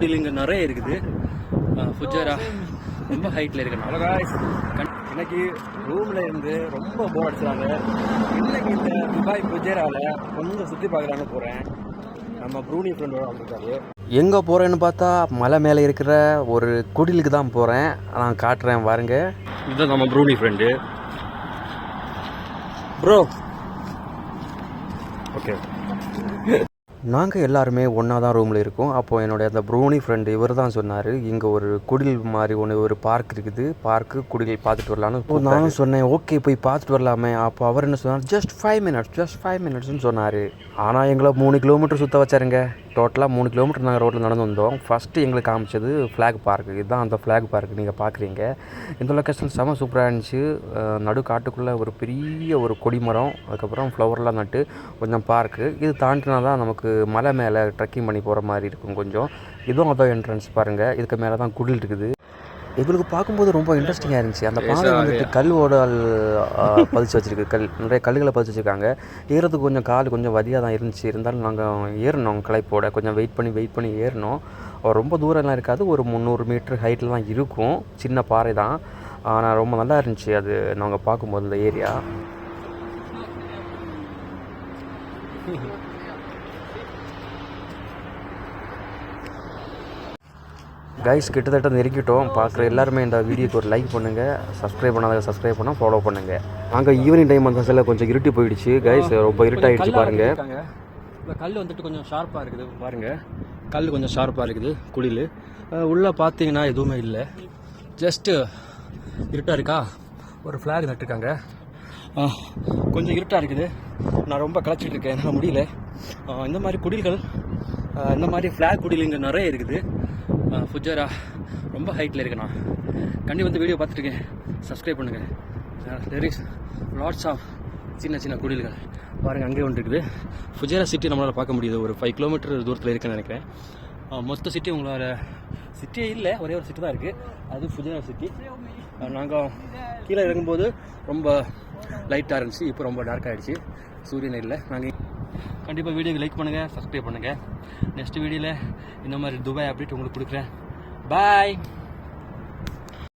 இங்கே நிறைய இருக்குது. ஃபுஜரா ரொம்ப ஹைட்டில் இருக்கு. இன்னைக்கு ரூமில் இருந்து ரொம்ப போர் அடிச்சாங்க. இன்னைக்கு இந்த துபாய் ஃபுஜராவில் கொஞ்சம் சுற்றி பார்க்கலான்னு போகிறேன். நம்ம ப்ரூனி ஃப்ரெண்டோட வந்திருக்காரு. எங்கே போகிறேன்னு பார்த்தா மலை மேலே இருக்கிற ஒரு குடிலுக்கு தான் போகிறேன். நான் காட்டுறேன் பாருங்க. இதுதான் நம்ம ப்ரூனி ஃப்ரெண்டு. Bro okay. நாங்கள் எல்லாருமே ஒன்றா தான் ரூமில் இருக்கோம். அப்போது என்னுடைய அந்த ப்ரூனி ஃப்ரெண்டு இவர் தான் சொன்னார், இங்கே ஒரு குடில் மாதிரி ஒரு பார்க் இருக்குது, பார்க்கு குடில் பார்த்துட்டு வரலான்னு. நானும் சொன்னேன் ஓகே போய் பார்த்துட்டு வரலாமே. அப்போ அவர் என்ன சொன்னார், ஜஸ்ட் 5 மினிட்ஸ்னு சொன்னார். ஆனால் எங்களை 3 கிலோமீட்டர் சுற்ற வச்சாருங்க. டோட்டலாக 3 கிலோமீட்டர் நாங்கள் ரோட்டில் நடந்து வந்தோம். ஃபஸ்ட்டு எங்களுக்கு காமிச்சது ஃப்ளாக் பார்க்கு. இதுதான் அந்த ஃப்ளாக் பார்க்கு நீங்கள் பார்க்குறீங்க. இந்த லொக்கேஷன் செம சூப்பராக இருந்துச்சு. நடு காட்டுக்குள்ளே ஒரு பெரிய ஒரு கொடிமரம், அதுக்கப்புறம் ஃப்ளவர்லாம் நட்டு கொஞ்சம் பார்க்கு. இது தாண்டினா தான் நமக்கு மலை மேலே ட்ரெக்கிங் பண்ணி போகிற மாதிரி இருக்கும் கொஞ்சம். இதுவும் அதான் என்ட்ரன்ஸ் பாருங்கள். இதுக்கு மேலே தான் குடில் இருக்குது. எங்களுக்கு பார்க்கும்போது ரொம்ப இன்ட்ரெஸ்டிங்காக இருந்துச்சு. அந்த பாதை வந்துட்டு கல்லோட பதிச்சு வச்சுருக்கு. நிறைய கல்லுகளை பதிச்சு வச்சுருக்காங்க. ஏறதுக்கு கொஞ்சம் கால் கொஞ்சம் வதியாக தான் இருந்துச்சு. இருந்தாலும் நாங்கள் ஏறினோம் களைப்போட. கொஞ்சம் வெயிட் பண்ணி ஏறினோம். ரொம்ப தூரம்லாம் இருக்காது, ஒரு 300 மீட்டர் ஹைட்டில் தான் இருக்கும். சின்ன பாறை தான், ஆனால் ரொம்ப நல்லா இருந்துச்சு அது நாங்கள் பார்க்கும்போது இந்த ஏரியா. கைஸ் கிட்டத்தட்ட நெருக்கிட்டோம். பார்க்குற எல்லாருமே இந்த வீடியோக்கு ஒரு லைக் பண்ணுங்கள். சப்ஸ்கிரைப் பண்ணாத சப்ஸ்கிரைப் பண்ணால் ஃபாலோ பண்ணுங்கள். அங்கே ஈவினிங் டைம் அந்த சில கொஞ்சம் இருட்டி போயிடுச்சு கைஸ். ரொம்ப இருட்டாயிடுச்சு பாருங்கள். இந்த கல் வந்துட்டு கொஞ்சம் ஷார்ப்பாக இருக்குது பாருங்கள். கல் கொஞ்சம் ஷார்ப்பாக இருக்குது குடில். உள்ளே பார்த்தீங்கன்னா எதுவுமே இல்லை, ஜஸ்ட்டு இருட்டாக இருக்கா. ஒரு ஃப்ளாக் நட்டுருக்காங்க. கொஞ்சம் இருட்டாக இருக்குது. நான் ரொம்ப களைச்சிட்டு இருக்கேன், என்னால் முடியல. இந்த மாதிரி குடில்கள், இந்த மாதிரி ஃப்ளாக் குடில் இங்கே நிறைய இருக்குது. ஃபுஜரா ரொம்ப ஹைட்டில் இருக்குண்ணா. கண்டிப்பாக வந்து வீடியோ பார்த்துருக்கேன், சப்ஸ்கிரைப் பண்ணுங்கள். தெர் இஸ் லாட்ஸ் ஆஃப் சின்ன குடில்கள் பாருங்கள். அங்கே ஒன்று இருக்குது. ஃபுஜரா சிட்டி நம்மளால் பார்க்க முடியுது. ஒரு 5 கிலோமீட்டர் தூரத்தில் இருக்குன்னு நினைக்கிறேன். மொத்த சிட்டி உங்களால் சிட்டியே இல்லை, ஒரே ஒரு சிட்டி தான் இருக்குது, அது ஃபுஜரா சிட்டி. நாங்கள் கீழே இறங்கும்போது ரொம்ப லைட்டாக இருந்துச்சு, இப்போ ரொம்ப டார்க் ஆகிடுச்சு, சூரியன் இல்லை. நாங்கள் கண்டிப்பாக வீடியோக்கு லைக் பண்ணுங்கள், சப்ஸ்கிரைப் பண்ணுங்கள். நெக்ஸ்ட் வீடியோவில் இந்த மாதிரி துபாய் அப்டேட் உங்களுக்கு கொடுக்குறேன். பாய்.